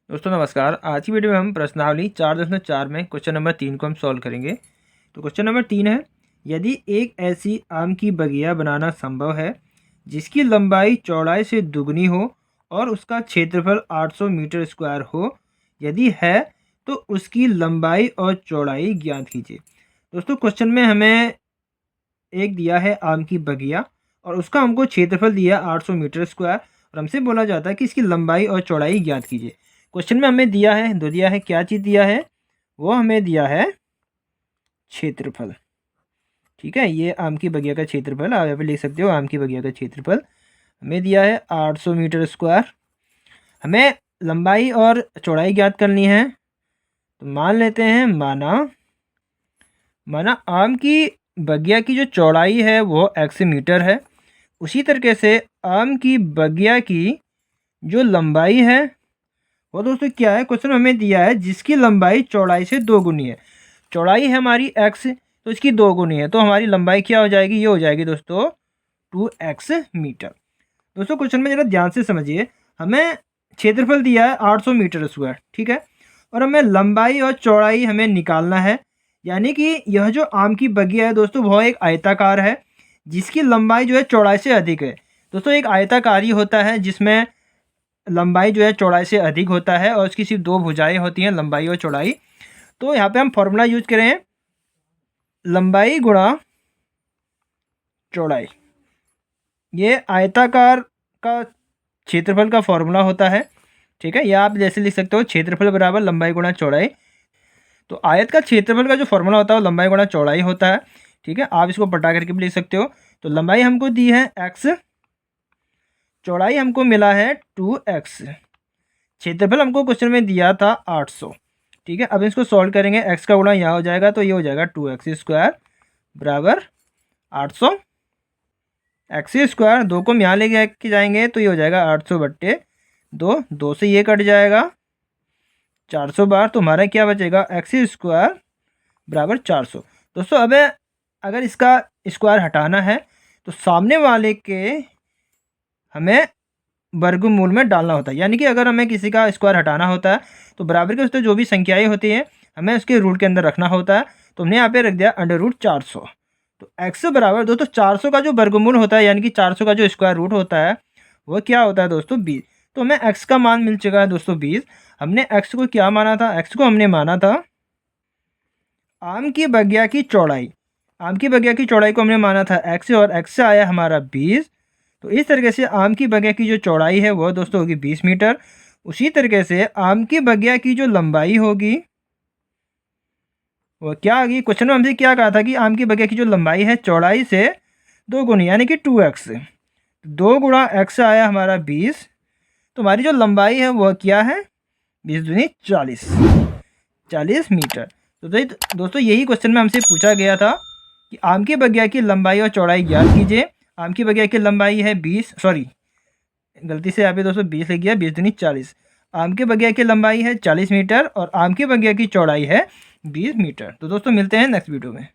दोस्तों नमस्कार। आज की वीडियो में हम प्रश्नावली 4.4 में क्वेश्चन नंबर 3 को हम सॉल्व करेंगे। तो क्वेश्चन नंबर 3 है, यदि एक ऐसी आम की बगिया बनाना संभव है जिसकी लंबाई चौड़ाई से दुगनी हो और उसका क्षेत्रफल 800 मीटर स्क्वायर हो, यदि है तो उसकी लंबाई और चौड़ाई ज्ञात कीजिए। दोस्तों क्वेश्चन में हमें एक दिया है आम की बगिया और उसका हमको क्षेत्रफल दिया 800 मीटर स्क्वायर और हमसे बोला जाता है कि इसकी लंबाई और चौड़ाई ज्ञात कीजिए। क्वेश्चन में हमें दिया है क्या चीज़ दिया है, वो हमें दिया है क्षेत्रफल। ठीक है, ये आम की बगिया का क्षेत्रफल आप यहाँ पे लिख सकते हो। आम की बगिया का क्षेत्रफल हमें दिया है 800 मीटर स्क्वायर। हमें लंबाई और चौड़ाई ज्ञात करनी है, तो मान लेते हैं माना आम की बगिया की जो चौड़ाई है वो x मीटर है। उसी तरीके से आम की बगिया की जो लंबाई है वो दोस्तों क्या है, क्वेश्चन हमें दिया है जिसकी लंबाई चौड़ाई से 2 गुनी है। चौड़ाई है हमारी x, तो इसकी 2 गुनी है, तो हमारी लंबाई क्या हो जाएगी, ये हो जाएगी दोस्तों 2x मीटर। दोस्तों क्वेश्चन में ज़रा ध्यान से समझिए, हमें क्षेत्रफल दिया है 800 मीटर स्क्वायर, ठीक है, और हमें लंबाई और चौड़ाई हमें निकालना है। यानी कि यह जो आम की बगिया है दोस्तों वह एक आयताकार है जिसकी लंबाई जो है चौड़ाई से अधिक है। दोस्तों एक आयताकार ही होता है जिसमें लंबाई जो है चौड़ाई से अधिक होता है और उसकी सिर्फ 2 भुजाएं होती हैं, लंबाई और चौड़ाई। तो यहाँ पे हम फॉर्मूला यूज करें लंबाई गुणा चौड़ाई। ये आयताकार का क्षेत्रफल का फॉर्मूला होता है, ठीक है। या आप जैसे लिख सकते हो क्षेत्रफल बराबर लंबाई गुणा चौड़ाई। तो आयत का क्षेत्रफल का जो फॉर्मूला होता है वो लंबाई गुणा चौड़ाई होता है, ठीक है। आप इसको पटा करके भी लिख सकते हो। तो लंबाई हमको दी है x, चौड़ाई हमको मिला है 2x, क्षेत्रफल हमको क्वेश्चन में दिया था 800, ठीक है। अब इसको सॉल्व करेंगे, x का गुणा यहाँ हो जाएगा तो ये हो जाएगा 2x स्क्वायर बराबर 800 एक्स स्क्वायर। 2 को हम यहाँ ले के जाएंगे तो ये हो जाएगा 800/2, 2 से ये कट जाएगा 400 बार, तो हमारा क्या बचेगा एक्स स्क्वायर बराबर 400। दोस्तों अब अगर इसका स्क्वायर हटाना है तो सामने वाले के हमें वर्गमूल में डालना होता है। यानी कि अगर हमें किसी का स्क्वायर हटाना होता है तो बराबर के उसमें जो भी संख्याएं होती हैं हमें उसके रूट के अंदर रखना होता है। तो हमने यहाँ पे रख दिया √400। तो x बराबर दोस्तों 400 का जो वर्गमूल होता है यानी कि 400 का जो स्क्वायर रूट होता है वो क्या होता है दोस्तों 20। तो हमें x का मान मिल चुका है दोस्तों 20। हमने x को क्या माना था, x को हमने माना था आम की बगिया की चौड़ाई। आम की बगिया की चौड़ाई को हमने माना था x और x से आया हमारा 20। तो इस तरीके से आम की बगिया की जो चौड़ाई है वो दोस्तों होगी 20 मीटर। उसी तरीके से आम की बगिया की जो लंबाई होगी वो क्या होगी, क्वेश्चन में हमसे क्या कहा था कि आम की बगिया की जो लंबाई है चौड़ाई से 2 गुनी यानी कि 2x, 2 गुणा x आया हमारा 20। तो हमारी जो लंबाई है वह क्या है 20 दूनी 40 मीटर। तो दोस्तों यही क्वेश्चन में हमसे पूछा गया था कि आम की बगिया की लंबाई और चौड़ाई ज्ञात कीजिए। आम की बगिया की लंबाई है 20, सॉरी गलती से यहाँ पे दोस्तों 20 लिख गया, 20 दूनी 40। आम की बगिया की लंबाई है 40 मीटर और आम की बगिया की चौड़ाई है 20 मीटर। तो दोस्तों मिलते हैं नेक्स्ट वीडियो में।